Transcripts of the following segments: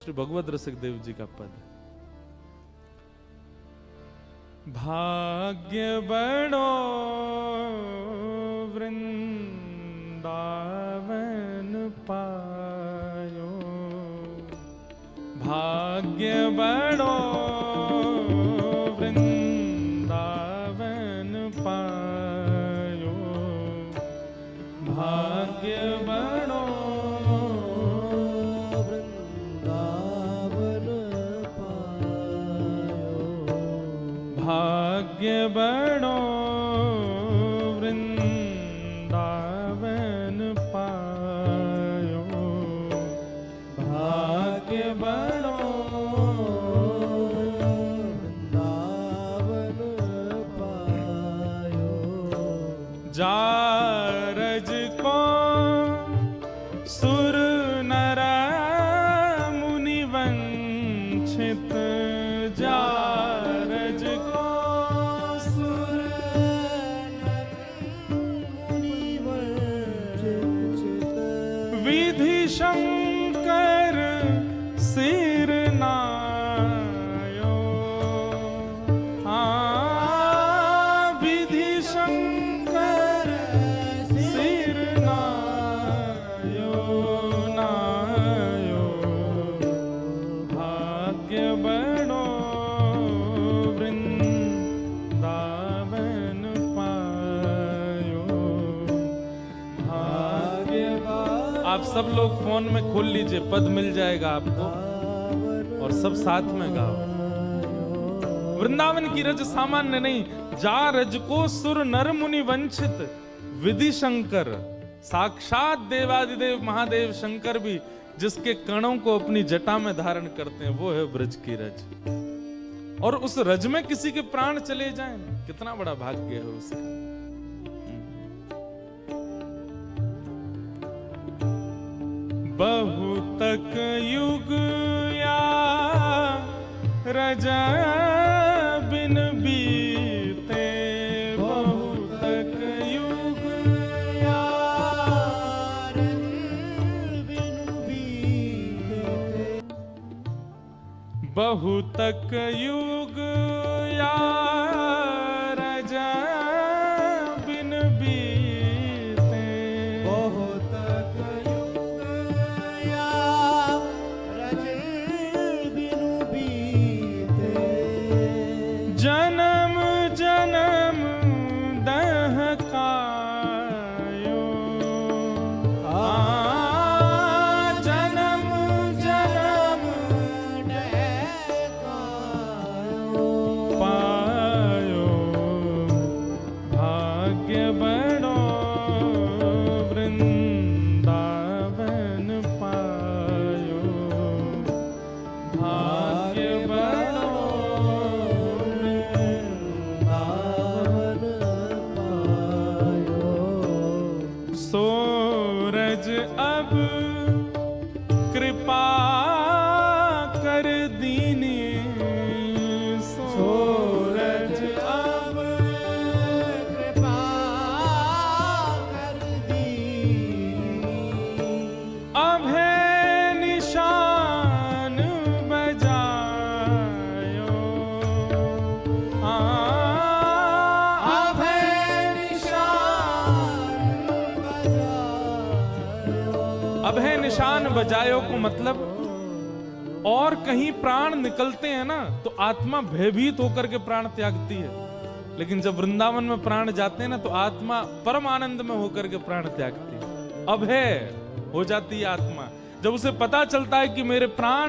श्री भगवत रसिक देव जी का पद। भाग्य बड़ो वृंदावन पायो, भाग्य बड़ो वृंदावन पायो, भाग्य बड़ो भाग्य बड़ो वृंदावन पायो, भाग्य बड़ो वृंदावन पायो। जारज को सुर नर मुनि वंचित, जारज को सुर नर मुनि वंचित, विधि शंकर सिर नायो, विधि शंकर सिर नायो, नायो, भाग्य बड़ो वृंदावन पायो, भाग्य बड़ो। आप सब लोग फोन में खोल लीजिए, पद मिल जाएगा आपको और सब साथ में गाओ। वृंदावन की रज सामान्य नहीं, जा रज को सुर नर मुनि वंचित, विधि शंकर, साक्षात देवादिदेव महादेव शंकर भी जिसके कणों को अपनी जटा में धारण करते हैं, वो है ब्रज की रज। और उस रज में किसी के प्राण चले जाएं, कितना बड़ा भाग्य है उसका। बहुतक युग या रजा बिन बीते, बहुतक युग या बिन बीते, बहुतक युग या रजा बिन बीते, बहुतक युग या रजा बिन बीते, जन्म जन्म दहकायो, जन्म जन्म दहकायो, पायो, भाग्य बड़ो वृंदावन पायो, भाग्य बड़ो वृंदावन पायो। सूरज अब कृपा कर दीनी, सूरज अब कृपा कर दीनी, अभय निशान बजायो, अभय निशान बजायो, अभय निशान बजायो को मतलब, और कहीं प्राण निकलते हैं ना तो आत्मा भयभीत होकर के प्राण त्यागती है, लेकिन जब वृंदावन में प्राण जाते हैं ना तो आत्मा परम आनंद में होकर के प्राण त्यागती है, अभय हो जाती है आत्मा। जब उसे पता चलता है कि मेरे प्राण,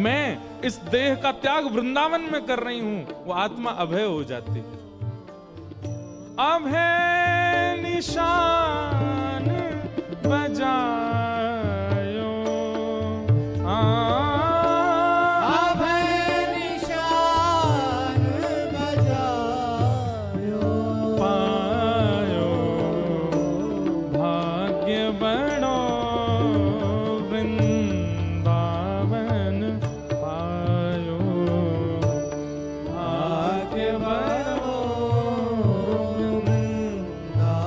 मैं इस देह का त्याग वृंदावन में कर रही हूं, वो आत्मा अभय हो जाती है। अभय निशान बजायो, अभय निशान बजायो, पायो, भाग्य बड़ो वृंदावन पायो, भाग्य बड़ो वृंदावन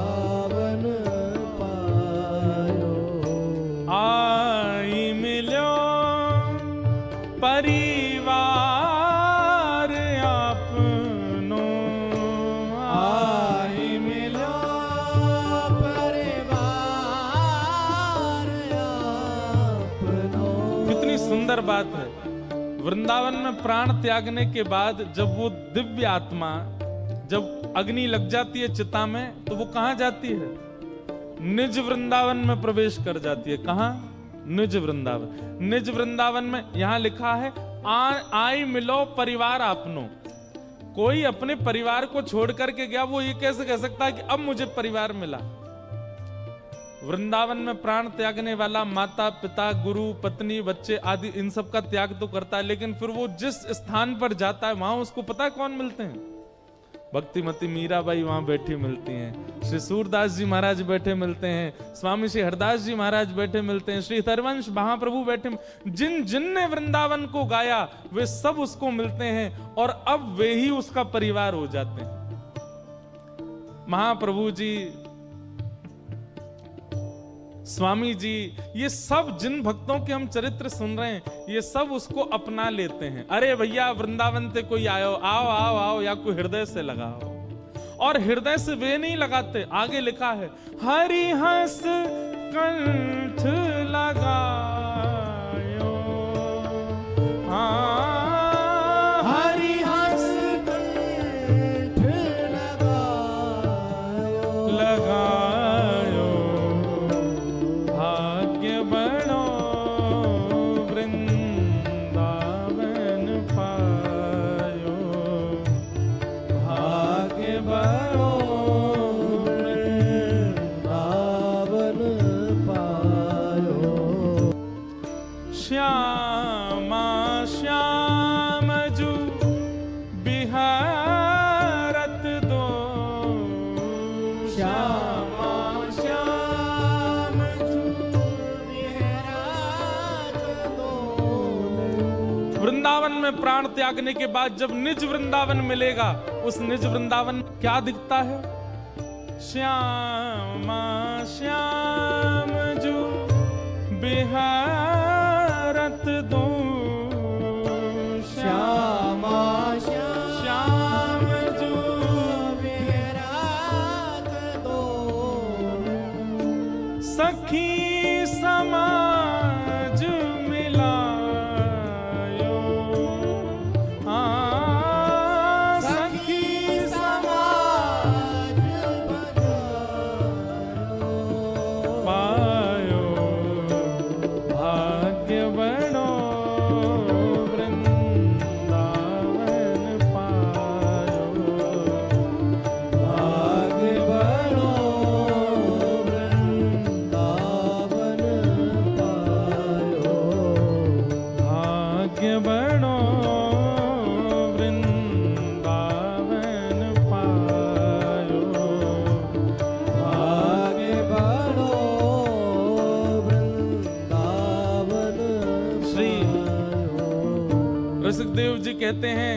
पायो। परिवार आपनो आई मिलो परिवार आपनो। कितनी सुंदर बात है। वृंदावन में प्राण त्यागने के बाद जब वो दिव्य आत्मा, जब अग्नि लग जाती है चिता में, तो वो कहां जाती है? निज वृंदावन में प्रवेश कर जाती है। कहां? निज वृंदावन। निज वृंदावन में यहां लिखा है आई मिलो परिवार आपनो। कोई अपने परिवार को छोड़ करके गया, वो ये कैसे कह सकता है कि अब मुझे परिवार मिला? वृंदावन में प्राण त्यागने वाला माता पिता गुरु पत्नी बच्चे आदि इन सब का त्याग तो करता है, लेकिन फिर वो जिस स्थान पर जाता है वहां उसको पता है कौन मिलते हैं? भक्तिमती मीराबाई वहां बैठी मिलती हैं, श्री सूरदास जी महाराज बैठे मिलते हैं, स्वामी श्री हरदास जी महाराज बैठे मिलते हैं, श्री हरवंश महाप्रभु बैठे। जिन जिनने वृंदावन को गाया वे सब उसको मिलते हैं और अब वे ही उसका परिवार हो जाते हैं। महाप्रभु जी, स्वामी जी, ये सब जिन भक्तों के हम चरित्र सुन रहे हैं, ये सब उसको अपना लेते हैं। अरे भैया वृंदावन से कोई आयो, आओ आओ आओ, या कोई हृदय से लगाओ। और हृदय से वे नहीं लगाते, आगे लिखा है हरिहस कंठ लगायो। हरिहस कंठ लगायो, भाग्य बनो वृंदावन पायो, भाग्य बनो वृंदावन पायो। श्यामा श्याम जू बिहारत दो, श्यामा श्याम जू बिहारत दो। वृंदावन में प्राण त्यागने के बाद जब निज वृंदावन मिलेगा, उस निज वृंदावन क्या दिखता है? श्यामा श्याम जू बिहारत दो, श्यामा श्याम जू बिहारत दो। सखी समाज मिलायो, सखी समाज पायो, भाग्य बनो वृंदावन पायो, भाग्य बनो वृंदावन पायो, भाग्य बनो वृंदावन पायो, भाग्य बनो वृंदावन श्री पायो। रसिकदेव जी कहते हैं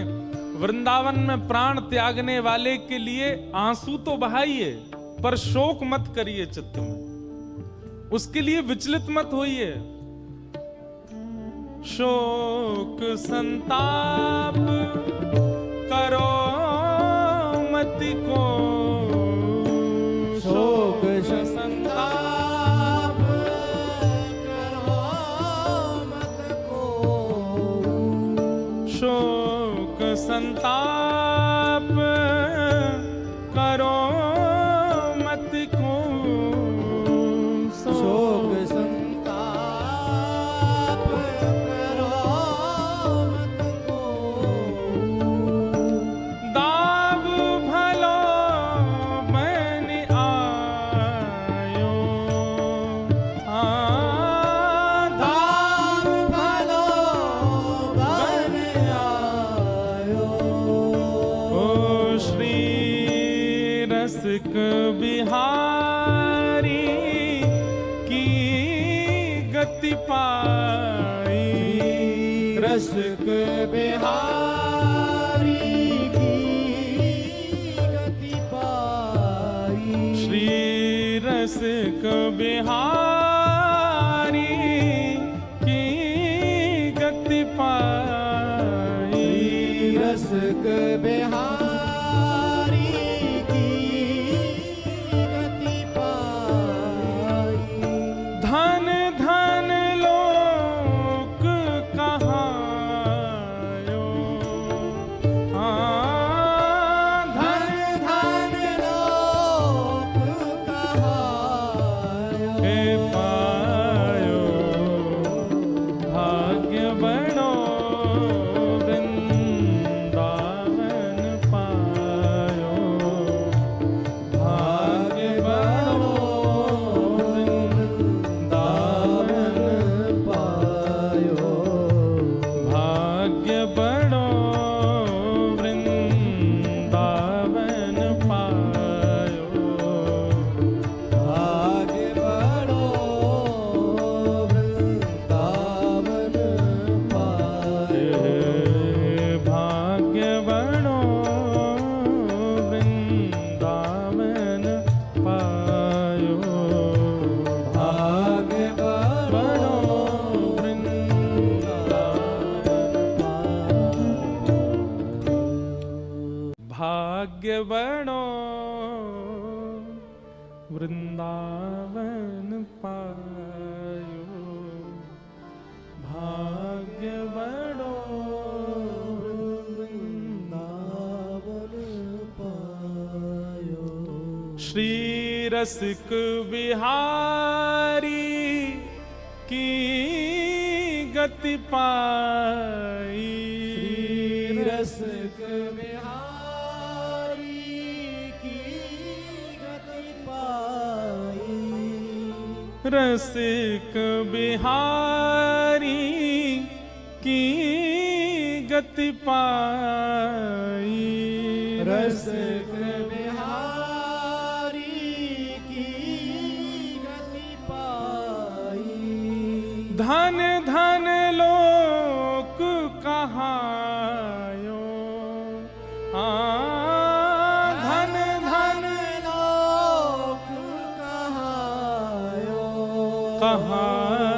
वृंदावन में प्राण त्यागने वाले के लिए आंसू तो बहाइए पर शोक मत करिए चित्त में, उसके लिए विचलित मत होइए। शोक संताप करो मति को, शोक संताप करो मत को, शोक संताप करो मत को, शोक संताप करो मत को। दाव भलो बन आयो, दाव भलो बन आयो। ओ श्री रसिक बिहारी की गति पाई, रसिक बिहारी की गति पाई, श्री रसिक बिहारी की गति पाई। पाई। रसिक बिहारी की गति पाई। धन धन लोक कहायो, धन धन लोक कहायो। हे पायो भाग्य बड़ो वृंदावन पायो। भाग्य बड़ो वृंदावन पायो। भाग्य बड़ो वृंदावन पायो। भाग्य बड़ो वृंदावन पायो। भाग्य बड़ो वृंदावन पायो। भाग्य बड़ो भाग्य बड़ो वृंदावन पायो। भाग्य बड़ो वृंदावन पायो। श्री रसिक बिहारी की गति पाई। श्री रसिक बिहारी की गति पाई। रसिक बिहारी की गति पाई। रसिक बिहारी की गति पाई। धन धन लोक कहायो, धन धन लोक कहायो। कहायो।